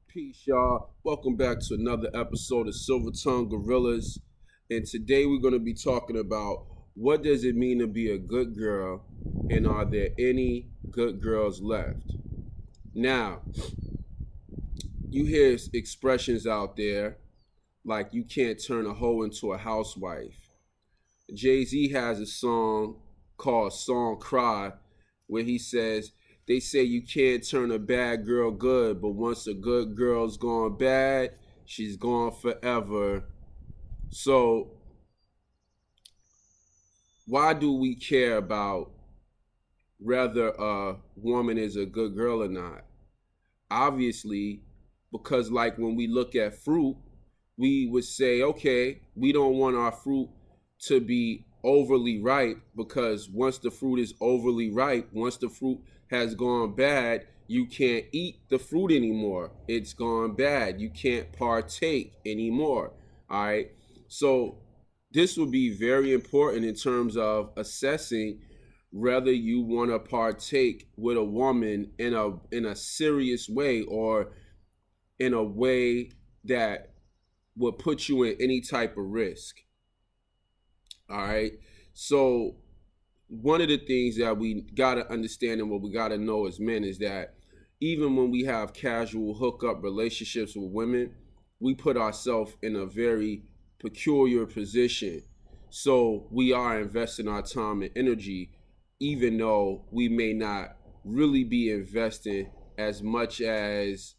Peace, y'all. Welcome back to another episode of Silver Tongue Gorillas. And today we're going to be talking about what does it mean to be a good girl and are there any good girls left? Now, you hear expressions out there like you can't turn a hoe into a housewife. Jay-Z has a song called Song Cry where he says, they say you can't turn a bad girl good, but once a good girl's gone bad, she's gone forever. So, why do we care about whether a woman is a good girl or not? Obviously, because like when we look at fruit, we would say, okay, we don't want our fruit to be overly ripe because once the fruit is overly ripe, once the fruit has gone bad, you can't eat the fruit anymore. It's gone bad. You can't partake anymore. All right. So this will be very important in terms of assessing whether you want to partake with a woman in a serious way or in a way that would put you in any type of risk. All right. So one of the things that we gotta understand and what we gotta know as men is that even when we have casual hookup relationships with women, we put ourselves in a very peculiar position. So we are investing our time and energy, even though we may not really be investing as much as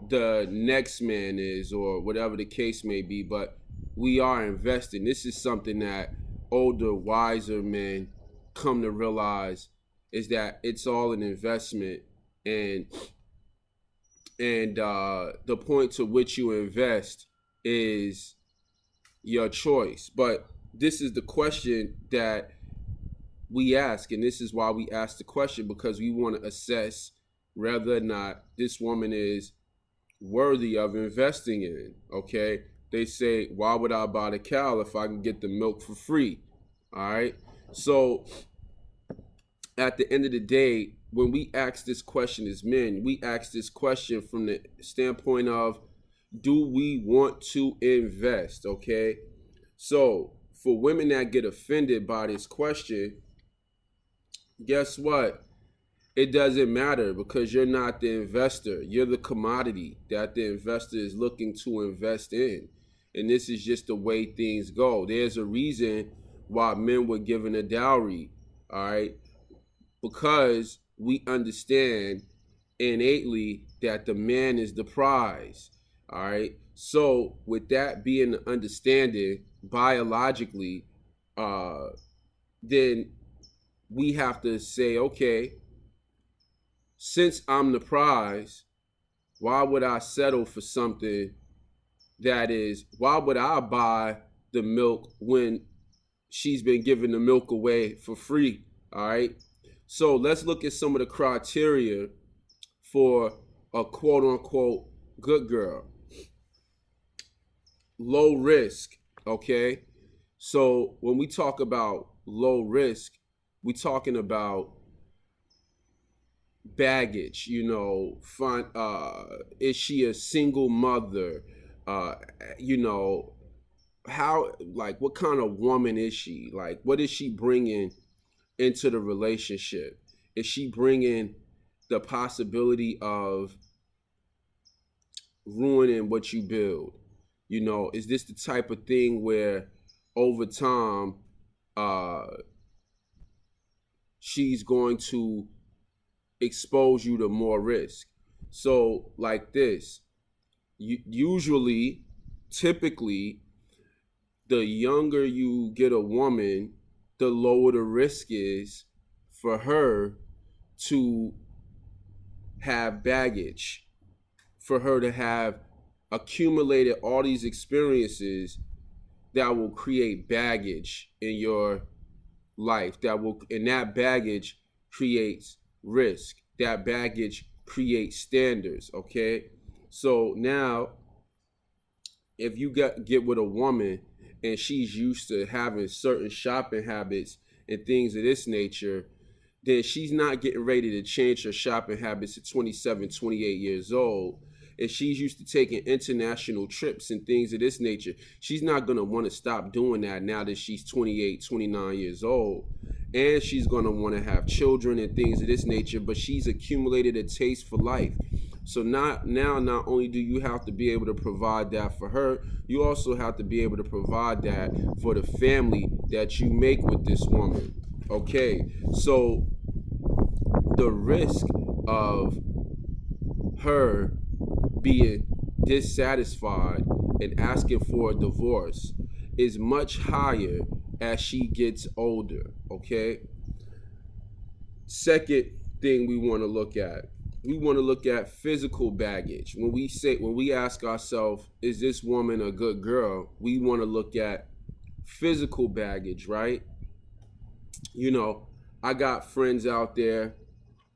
the next man is or whatever the case may be, but we are investing. This is something that older, wiser men come to realize is that it's all an investment, and the point to which you invest is your choice. But this is the question that we ask, and this is why we ask the question, because we want to assess whether or not this woman is worthy of investing in. Okay, they say, why would I buy the cow if I can get the milk for free? All right. So at the end of the day, when we ask this question as men, we ask this question from the standpoint of, do we want to invest? Okay. So for women that get offended by this question, guess what? It doesn't matter because you're not the investor. You're the commodity that the investor is looking to invest in. And this is just the way things go. There's a reason why men were given a dowry, all right? Because we understand innately that the man is the prize, all right? So with that being the understanding biologically, then we have to say, okay, since I'm the prize, why would I settle for something why would I buy the milk when she's been giving the milk away for free? All right. So let's look at some of the criteria for a quote unquote good girl. Low risk. Okay. So when we talk about low risk, we're talking about baggage, is she a single mother? uh you know how, like, what kind of woman is she? Like, what is she bringing into the relationship? Is she bringing the possibility of ruining what you build? Is this the type of thing where over time uh she's going to expose you to more risk? So like this, usually, typically, the younger you get a woman, the lower the risk is for her to have baggage, for her to have accumulated all these experiences that will create baggage in your life, and that baggage creates risk. That baggage creates standards. Okay. So now, if you get with a woman and she's used to having certain shopping habits and things of this nature, then she's not getting ready to change her shopping habits at 27, 28 years old. and she's used to taking international trips and things of this nature, she's not going to want to stop doing that now that she's 28, 29 years old. And she's going to want to have children and things of this nature, but she's accumulated a taste for life. So not only do you have to be able to provide that for her, you also have to be able to provide that for the family that you make with this woman. Okay, so the risk of her being dissatisfied and asking for a divorce is much higher as she gets older. Okay, second thing we want to look at, we want to look at physical baggage. When we ask ourselves, is this woman a good girl, we want to look at physical baggage, right? You know, I got friends out there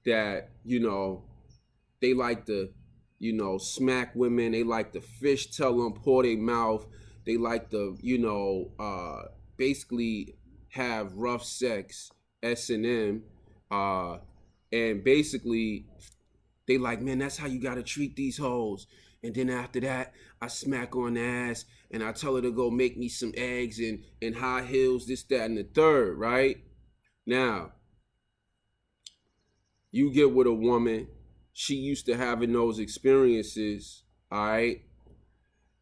that, they like to, smack women. They like to fish tell them, pour their mouth. They like to, basically have rough sex, S&M, and basically they like, man, that's how you gotta treat these hoes. And then after that, I smack on the ass and I tell her to go make me some eggs and high heels, this, that, and the third, right? Now, you get with a woman, she used to having those experiences, all right?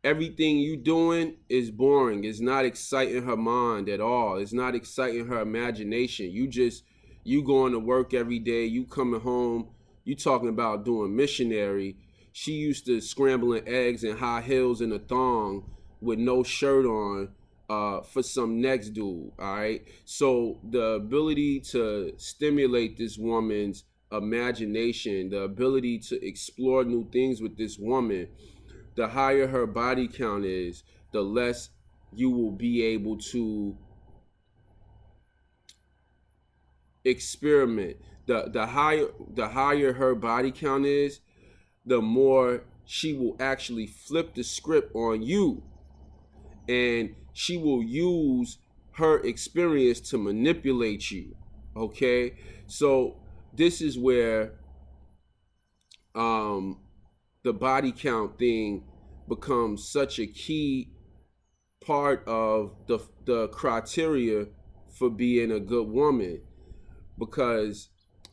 Everything you doing is boring. It's not exciting her mind at all. It's not exciting her imagination. You going to work every day, you coming home, you talking about doing missionary. She used to scrambling eggs and high heels and a thong with no shirt on for some next dude, all right? So the ability to stimulate this woman's imagination, the ability to explore new things with this woman, the higher her body count is, the less you will be able to experiment. The higher her body count is, the more she will actually flip the script on you, and she will use her experience to manipulate you. Okay, so this is where the body count thing becomes such a key part of the criteria for being a good woman, because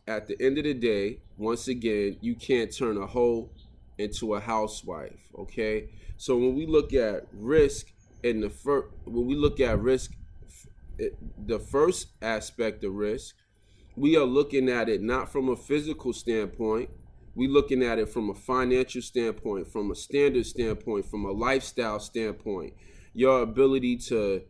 at the end of the day, once again, you can't turn a hoe into a housewife. Okay, so when we look at risk in the the first aspect of risk, we are looking at it not from a physical standpoint. We're looking at it from a financial standpoint, from a standard standpoint, from a lifestyle standpoint. Your ability to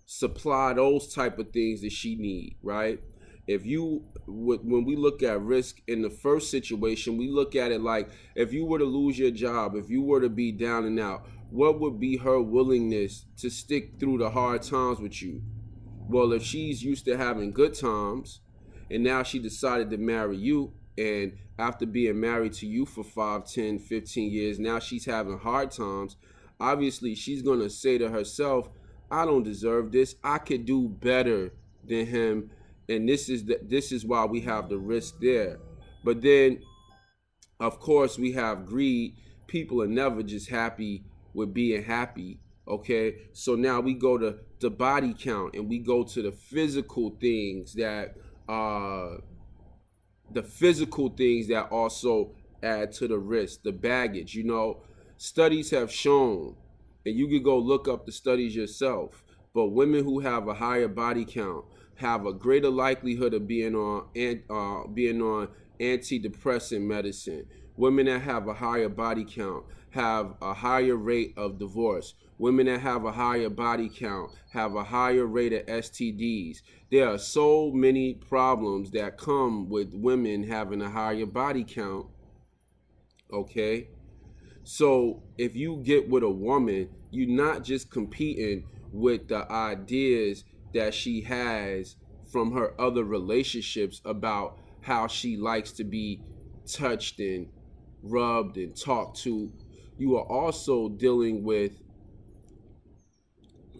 supply those type of things that she need, right? When we look at risk in the first situation, we look at it like, if you were to lose your job, if you were to be down and out, what would be her willingness to stick through the hard times with you? Well, if she's used to having good times and now she decided to marry you, and after being married to you for 5, 10, 15 years, now she's having hard times, obviously she's going to say to herself, I don't deserve this. I could do better than him. And this is why we have the risk there. But then, of course, we have greed. People are never just happy with being happy. Okay, so now we go to the body count and we go to the physical things that also add to the risk, the baggage. Studies have shown, and you could go look up the studies yourself, but women who have a higher body count have a greater likelihood of being on antidepressant medicine. Women that have a higher body count have a higher rate of divorce. Women that have a higher body count have a higher rate of STDs. There are so many problems that come with women having a higher body count. Okay? So if you get with a woman, you're not just competing with the ideas that she has from her other relationships about how she likes to be touched and rubbed and talked to. You are also dealing with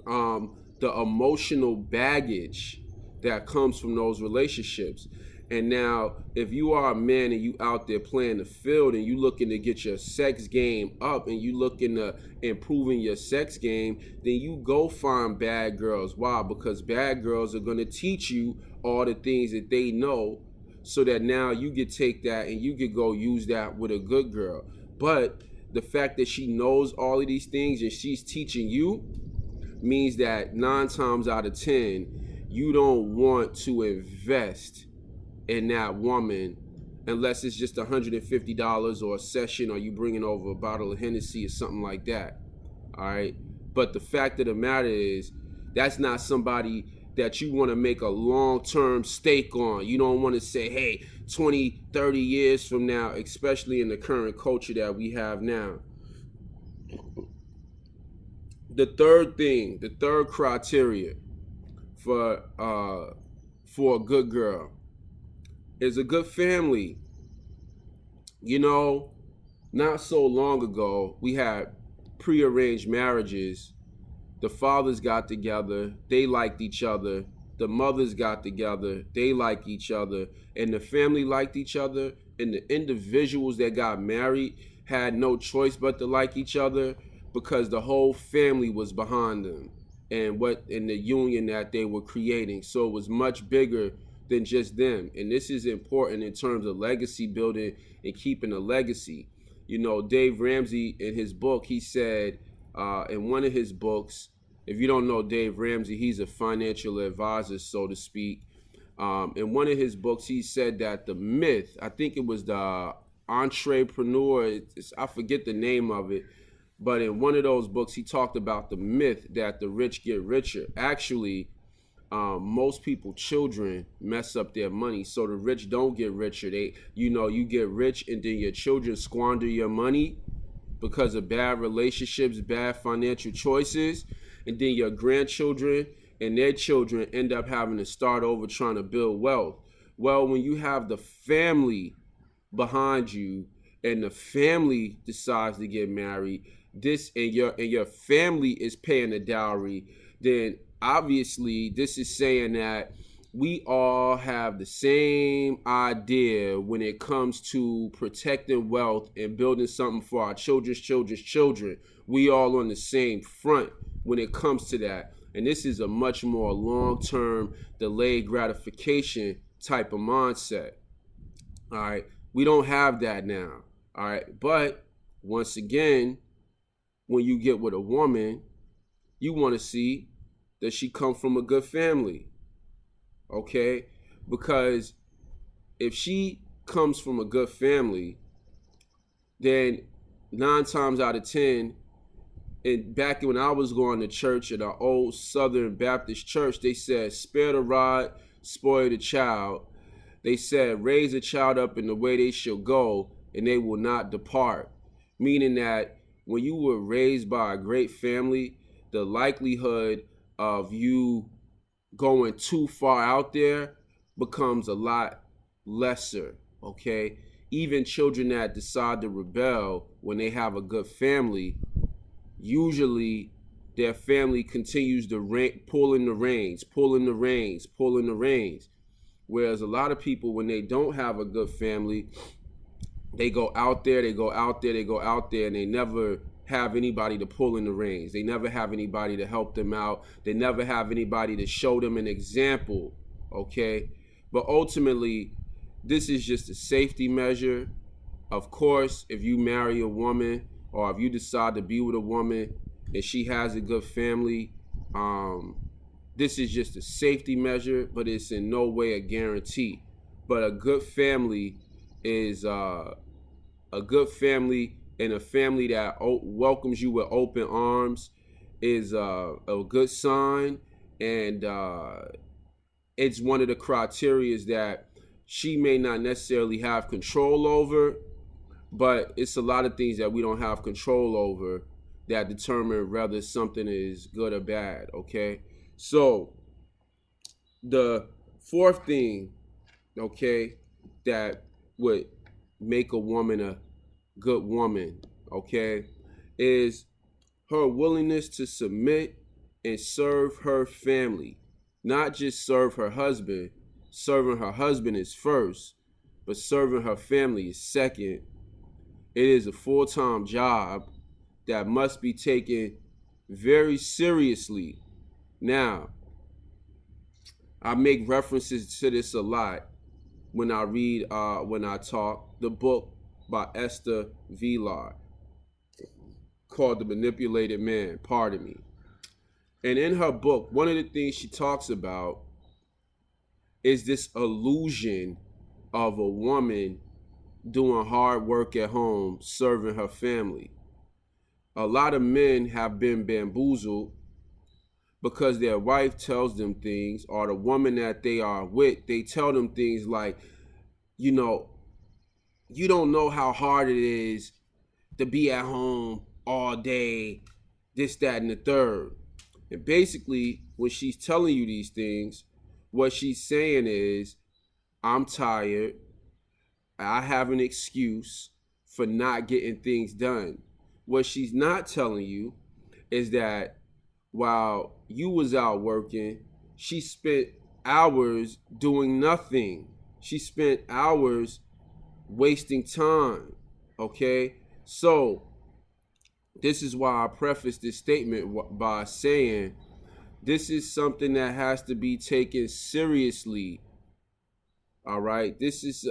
the emotional baggage that comes from those relationships. And now, if you are a man and you out there playing the field and you looking to get your sex game up and you looking to improving your sex game, then you go find bad girls. Why? Because bad girls are going to teach you all the things that they know, so that now you could take that and you could go use that with a good girl. But the fact that she knows all of these things and she's teaching you means that 9 times out of 10, you don't want to invest in that woman unless it's just $150 or a session, or you bringing over a bottle of Hennessy or something like that. All right. But the fact of the matter is, that's not somebody that you want to make a long-term stake on. You don't want to say, hey, 20, 30 years from now, especially in the current culture that we have now. The third criteria for a good girl is a good family. You know, not so long ago, we had prearranged marriages. The fathers got together, they liked each other. The mothers got together, they liked each other. And the family liked each other. And the individuals that got married had no choice but to like each other, because the whole family was behind them and what in the union that they were creating. So it was much bigger than just them. And this is important in terms of legacy building and keeping a legacy. You know, Dave Ramsey, in his book, he said, in one of his books, if you don't know Dave Ramsey, he's a financial advisor, so to speak. In one of his books, he said that the myth, I think it was the Entrepreneur, I forget the name of it, but in one of those books, he talked about the myth that the rich get richer. Actually, most people, children, mess up their money. So the rich don't get richer. You get rich and then your children squander your money because of bad relationships, bad financial choices. And then your grandchildren and their children end up having to start over trying to build wealth. Well, when you have the family behind you and the family decides to get married, and your family is paying the dowry, then obviously this is saying that we all have the same idea when it comes to protecting wealth and building something for our children's children. We all on the same front when it comes to that. And this is a much more long-term delayed gratification type of mindset. All right. We don't have that now. All right. But once again, when you get with a woman, you want to see that she come from a good family. Okay? Because if she comes from a good family, then 9 times out of 10, and back when I was going to church at an old Southern Baptist church, they said, spare the rod, spoil the child. They said, raise a child up in the way they shall go, and they will not depart. Meaning that when you were raised by a great family, the likelihood of you going too far out there becomes a lot lesser, okay? Even children that decide to rebel when they have a good family, usually their family continues to pulling the reins. Whereas a lot of people, when they don't have a good family, they go out there, and they never have anybody to pull in the reins. They never have anybody to help them out. They never have anybody to show them an example, okay? But ultimately, this is just a safety measure. Of course, if you marry a woman or if you decide to be with a woman and she has a good family, this is just a safety measure, but it's in no way a guarantee. But a good family is a good family, and a family that welcomes you with open arms is a good sign. And it's one of the criterias that she may not necessarily have control over, but it's a lot of things that we don't have control over that determine whether something is good or bad, okay? So the fourth thing, okay, that would make a woman a good woman, okay, is her willingness to submit and serve her family. Not just serve her husband, serving her husband is first, but serving her family is second. It is a full-time job that must be taken very seriously. Now, I make references to this a lot when I talk. The book by Esther Villard called The Manipulated Man, pardon me. And in her book, one of the things she talks about is this illusion of a woman doing hard work at home, serving her family. A lot of men have been bamboozled because their wife tells them things, or the woman that they are with, they tell them things like, you know, you don't know how hard it is to be at home all day, this, that, and the third. And basically, when she's telling you these things, what she's saying is, I'm tired. I have an excuse for not getting things done. What she's not telling you is that while you was out working, she spent hours doing nothing. She spent hours wasting time. Okay? So, this is why I preface this statement by saying this is something that has to be taken seriously. All right? This is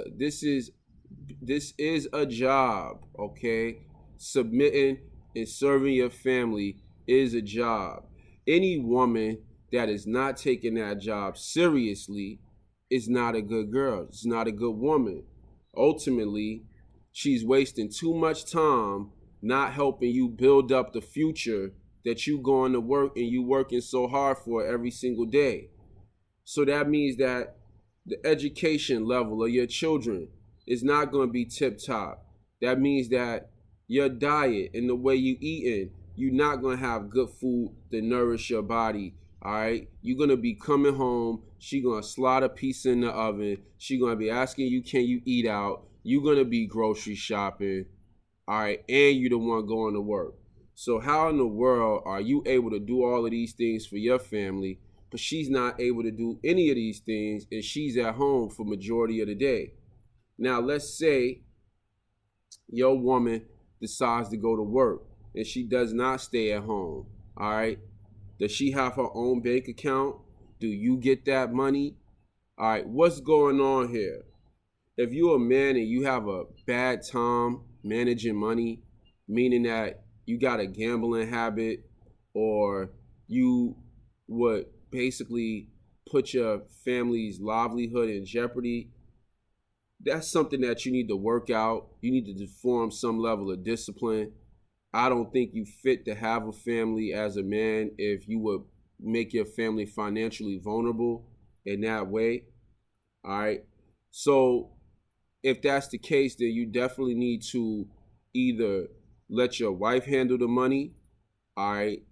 a job, okay? Submitting and serving your family is a job. Any woman that is not taking that job seriously is not a good girl. It's not a good woman. Ultimately, she's wasting too much time not helping you build up the future that you going to work and you working so hard for every single day. So that means that the education level of your children is not going to be tip top. That means that your diet and the way you eating, you're not going to have good food to nourish your body. All right, you're going to be coming home. She going to slide a piece in the oven. She going to be asking you, can you eat out? You're going to be grocery shopping. All right, and you're the one going to work. So how in the world are you able to do all of these things for your family, but she's not able to do any of these things and she's at home for majority of the day? Now, let's say your woman decides to go to work and she does not stay at home. All right. Does she have her own bank account? Do you get that money? All right. What's going on here? If you're a man and you have a bad time managing money, meaning that you got a gambling habit or you would basically put your family's livelihood in jeopardy, that's something that you need to work out. You need to form some level of discipline. I don't think you fit to have a family as a man if you would make your family financially vulnerable in that way. All right. So if that's the case, then you definitely need to either let your wife handle the money. All right.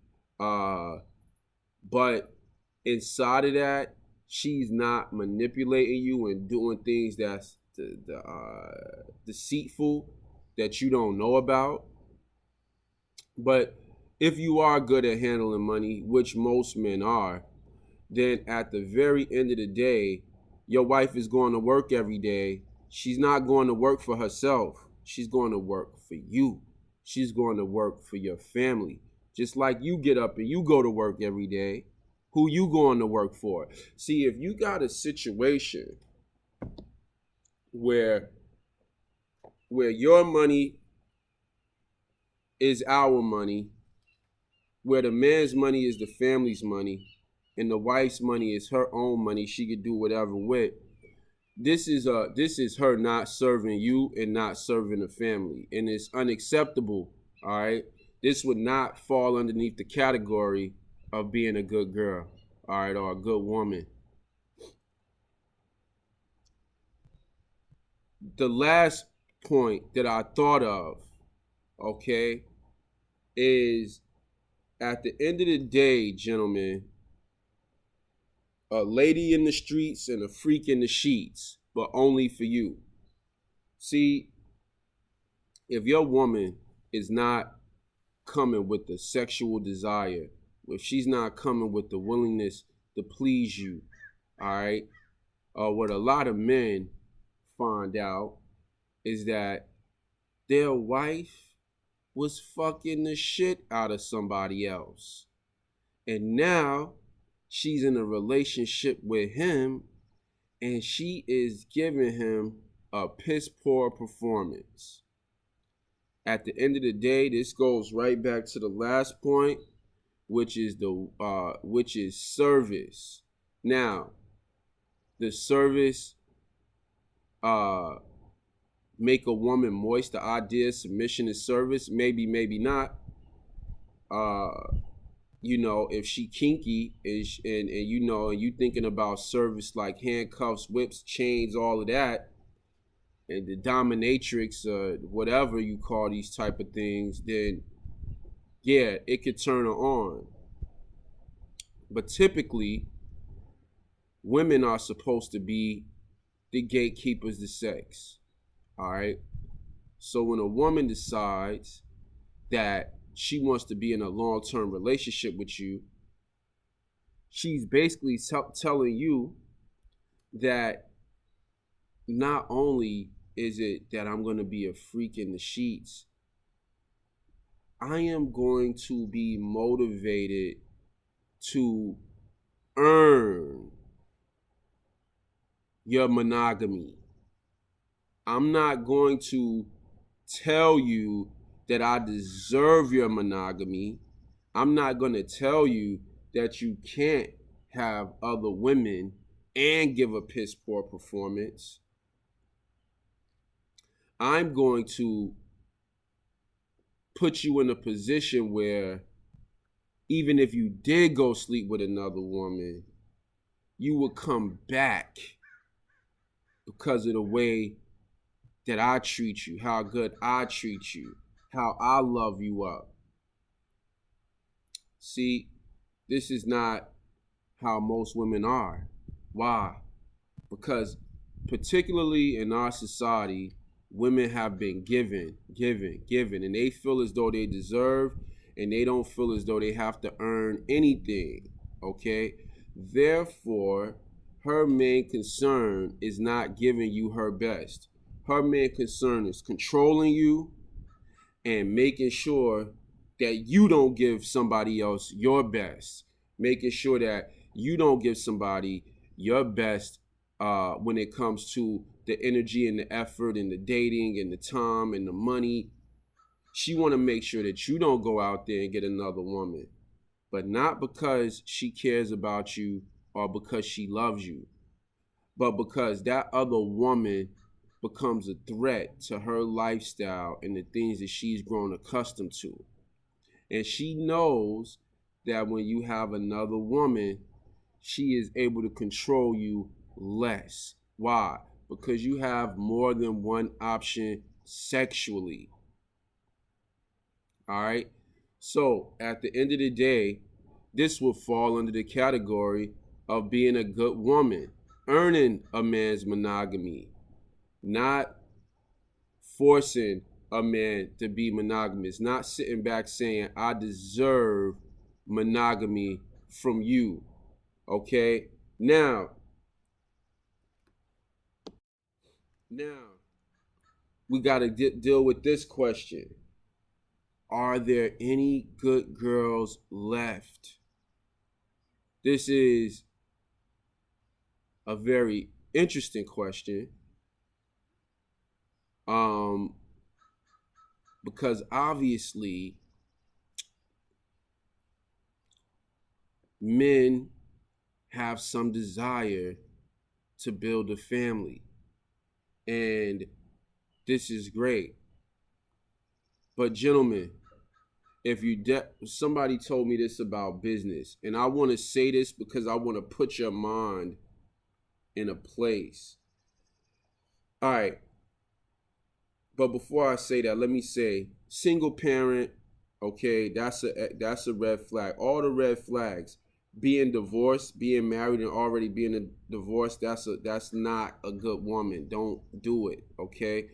But inside of that, she's not manipulating you and doing things that's deceitful that you don't know about. But if you are good at handling money, which most men are, then at the very end of the day, your wife is going to work every day. She's not going to work for herself. She's going to work for you. She's going to work for your family. Just like you get up and you go to work every day, who you going to work for? See, if you got a situation where your money is our money, where the man's money is the family's money, and the wife's money is her own money, she could do whatever with. This is her not serving you and not serving the family, and it's unacceptable. All right, this would not fall underneath the category of being a good girl, all right, or a good woman. The last point that I thought of, okay, is at the end of the day, gentlemen, a lady in the streets and a freak in the sheets, but only for you. See, if your woman is not coming with the sexual desire, if she's not coming with the willingness to please you, all right, what a lot of men find out is that their wife was fucking the shit out of somebody else. And now she's in a relationship with him and she is giving him a piss poor performance. At the end of the day, this goes right back to the last point, which is service. Now, the service make a woman moist? The idea of submission is service? Maybe, maybe not. If she kinky and you thinking about service like handcuffs, whips, chains, all of that, and the dominatrix, whatever you call these type of things, then yeah, it could turn her on. But typically, women are supposed to be the gatekeepers to sex. All right. So when a woman decides that she wants to be in a long-term relationship with you, she's basically telling you that not only is it that I'm going to be a freak in the sheets, I am going to be motivated to earn your monogamy. I'm not going to tell you that I deserve your monogamy. I'm not going to tell you that you can't have other women and give a piss poor performance. I'm going to put you in a position where even if you did go sleep with another woman, you would come back because of the way that I treat you, how good I treat you, how I love you up. See, this is not how most women are. Why? Because particularly in our society, women have been given, and they feel as though they deserve, and they don't feel as though they have to earn anything, okay? Therefore, her main concern is not giving you her best. Her main concern is controlling you and making sure that you don't give somebody else your best. Making sure that you don't give somebody your best when it comes to the energy and the effort and the dating and the time and the money. She want to make sure that you don't go out there and get another woman, but not because she cares about you or because she loves you, but because that other woman becomes a threat to her lifestyle and the things that she's grown accustomed to. And she knows that when you have another woman, she is able to control you less. Why? Because you have more than one option sexually. All right? So at the end of the day, this will fall under the category of being a good woman, earning a man's monogamy, not forcing a man to be monogamous, not sitting back saying, I deserve monogamy from you. Okay? Now, we got to deal with this question. Are there any good girls left? This is a very interesting question. Because obviously men have some desire to build a family, and this is great. But gentlemen, if you somebody told me this about business, and I want to say this because I want to put your mind in a place. All right. But before I say that, let me say single parent, okay, that's a red flag. All the red flags. Being divorced, being married and already being a divorced, that's not a good woman. Don't do it, okay?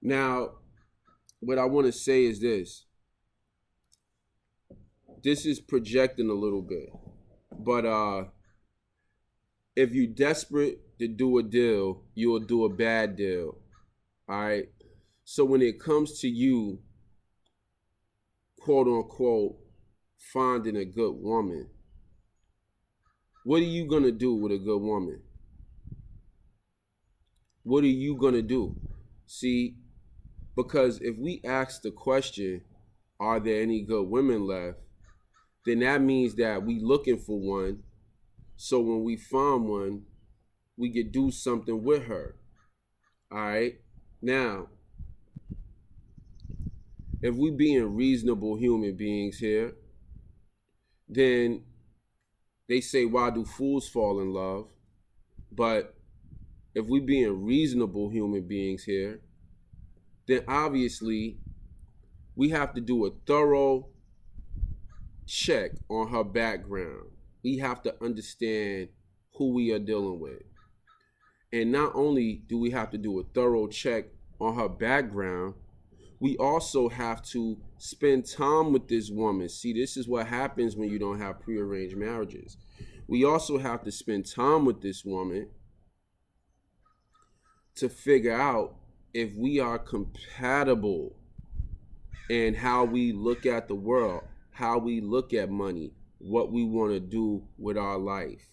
Now, what I want to say is this. This is projecting a little bit. But if you're desperate to do a deal, you'll do a bad deal. All right. So when it comes to you, quote unquote, finding a good woman, what are you going to do with a good woman? What are you going to do? See, because if we ask the question, are there any good women left? Then that means that we looking for one. So when we find one, we could do something with her. All right. Now, if we being reasonable human beings here, then they say, why do fools fall in love? But if we being reasonable human beings here, then obviously we have to do a thorough check on her background. We have to understand who we are dealing with. And not only do we have to do a thorough check on her background, we also have to spend time with this woman. See, this is what happens when you don't have prearranged marriages. We also have to spend time with this woman to figure out if we are compatible in how we look at the world, how we look at money, what we want to do with our life.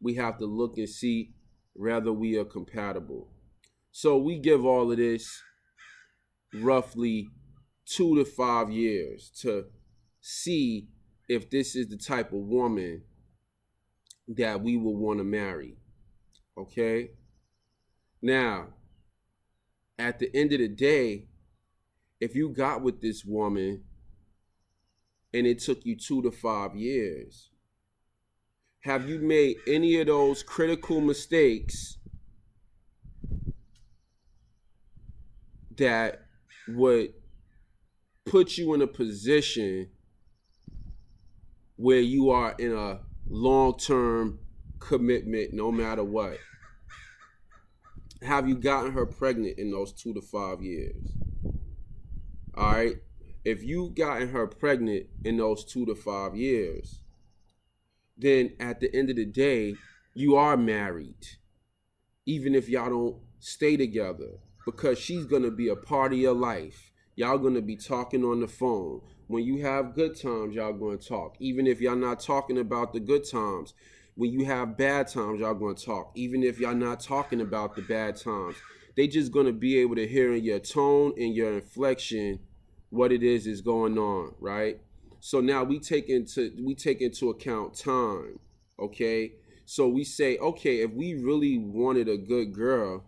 We have to look and see whether we are compatible. So we give all of this roughly 2 to 5 years to see if this is the type of woman that we will want to marry. Okay? Now, at the end of the day, if you got with this woman and it took you 2 to 5 years, have you made any of those critical mistakes that would put you in a position where you are in a long-term commitment no matter what? Have you gotten her pregnant in those 2 to 5 years? All right. If you've gotten her pregnant in those 2 to 5 years, then at the end of the day, you are married, even if y'all don't stay together, because she's going to be a part of your life. Y'all going to be talking on the phone. When you have good times, y'all going to talk. Even if y'all not talking about the good times, when you have bad times, y'all going to talk. Even if y'all not talking about the bad times, they just going to be able to hear in your tone and your inflection what it is going on, right? So now we take into account time, okay? So we say, okay, if we really wanted a good girl,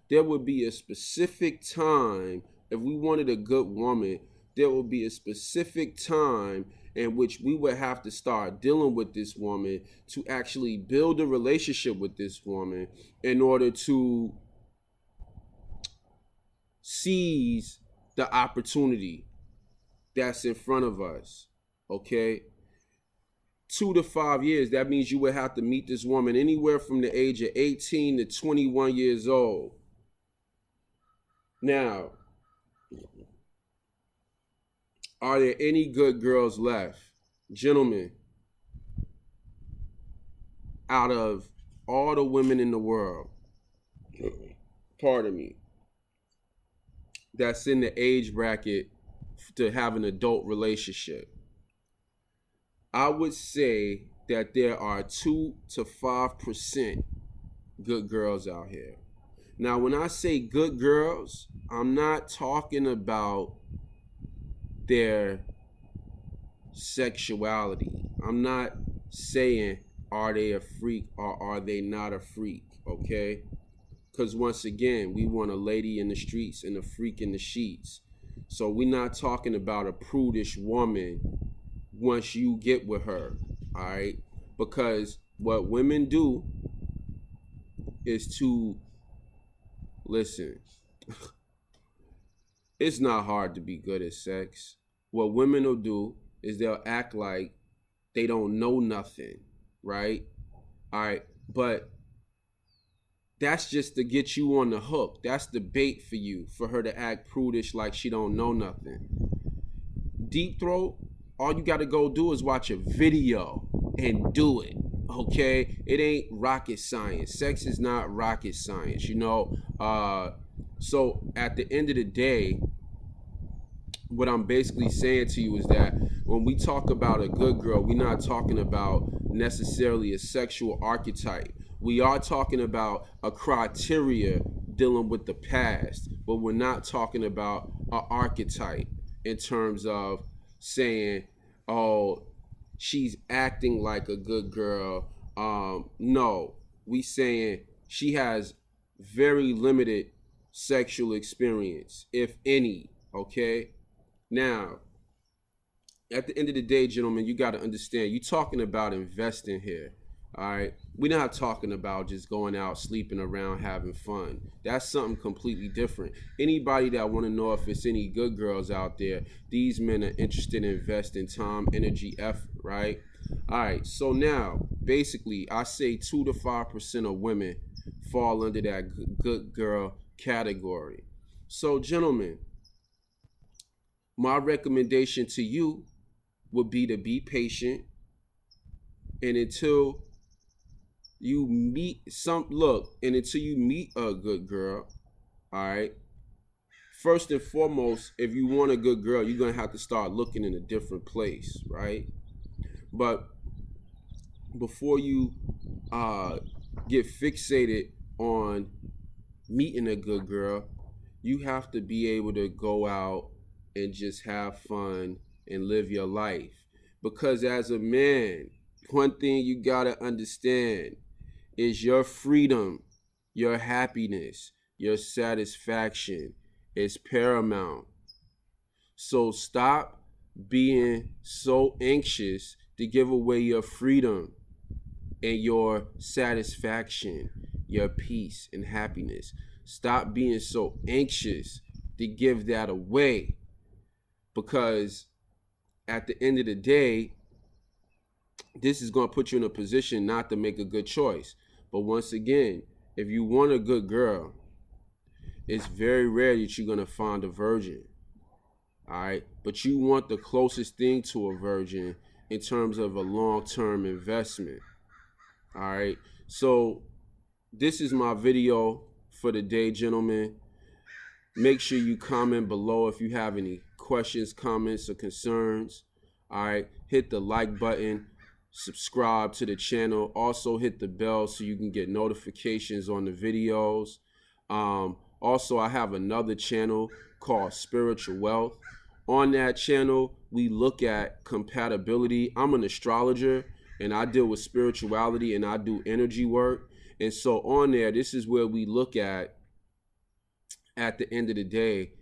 there would be a specific time. If we wanted a good woman, there would be a specific time in which we would have to start dealing with this woman to actually build a relationship with this woman in order to seize the opportunity that's in front of us, okay? 2 to 5 years, that means you would have to meet this woman anywhere from the age of 18 to 21 years old. Now, are there any good girls left? Gentlemen, out of all the women in the world, pardon me, that's in the age bracket to have an adult relationship, I would say that there are 2 to 5% good girls out here. Now, when I say good girls, I'm not talking about their sexuality. I'm not saying are they a freak or are they not a freak, okay? Because once again, we want a lady in the streets and a freak in the sheets. So we're not talking about a prudish woman once you get with her, all right? Because what women do is to, listen, it's not hard to be good at sex. What women will do is they'll act like they don't know nothing, right? All right, but that's just to get you on the hook. That's the bait for you, for her to act prudish like she don't know nothing. Deep throat, all you got to go do is watch a video and do it. Okay, it ain't rocket science. Sex is not rocket science, you know. So at the end of the day, what I'm basically saying to you is that when we talk about a good girl, we're not talking about necessarily a sexual archetype. We are talking about a criteria dealing with the past, but we're not talking about an archetype in terms of saying, oh, she's acting like a good girl. No, we saying she has very limited sexual experience, if any. Okay, now, at the end of the day, gentlemen, you got to understand, you're talking about investing here. All right. We're not talking about just going out, sleeping around, having fun. That's something completely different. Anybody that want to know if it's any good girls out there, these men are interested in investing time, energy, effort, right? All right. So now, basically, I say 2 to 5% of women fall under that good girl category. So, gentlemen, my recommendation to you would be to be patient, and until you meet until you meet a good girl, all right, first and foremost, if you want a good girl, you're gonna have to start looking in a different place, right? But before you uh get fixated on meeting a good girl, you have to be able to go out and just have fun and live your life. Because as a man, one thing you gotta understand is your freedom, your happiness, your satisfaction is paramount. So stop being so anxious to give away your freedom and your satisfaction, your peace and happiness. Stop being so anxious to give that away, because at the end of the day, this is going to put you in a position not to make a good choice. But once again, if you want a good girl, it's very rare that you're going to find a virgin. All right. But you want the closest thing to a virgin in terms of a long-term investment. All right. So this is my video for the day, gentlemen. Make sure you comment below if you have any questions, comments, or concerns. All right. Hit the like button. Subscribe to the channel. Also hit the bell so you can get notifications on the videos. Also, I have another channel called Spiritual Wealth. On that channel, we look at compatibility. I'm an astrologer and I deal with spirituality and I do energy work. And so on there, this is where we look at the end of the day,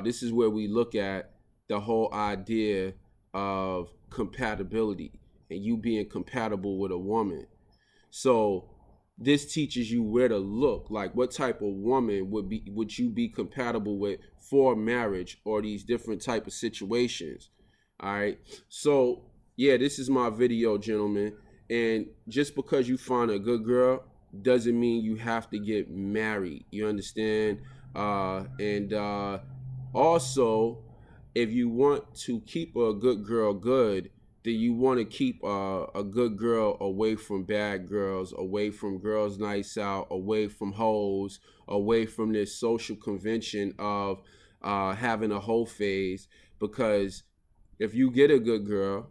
this is where we look at the whole idea of compatibility and you being compatible with a woman. So this teaches you where to look, like what type of woman would you be compatible with for marriage or these different type of situations. All right. So yeah, this is my video, gentlemen. And just because you find a good girl doesn't mean you have to get married. You understand? And also, if you want to keep a good girl good, then you want to keep a good girl away from bad girls, away from girls' nights out, away from hoes, away from this social convention of having a hoe phase. Because if you get a good girl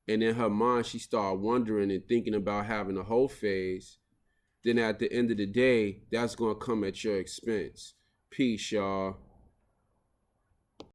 and in her mind she start wondering and thinking about having a hoe phase, then at the end of the day, that's going to come at your expense. Peace, y'all.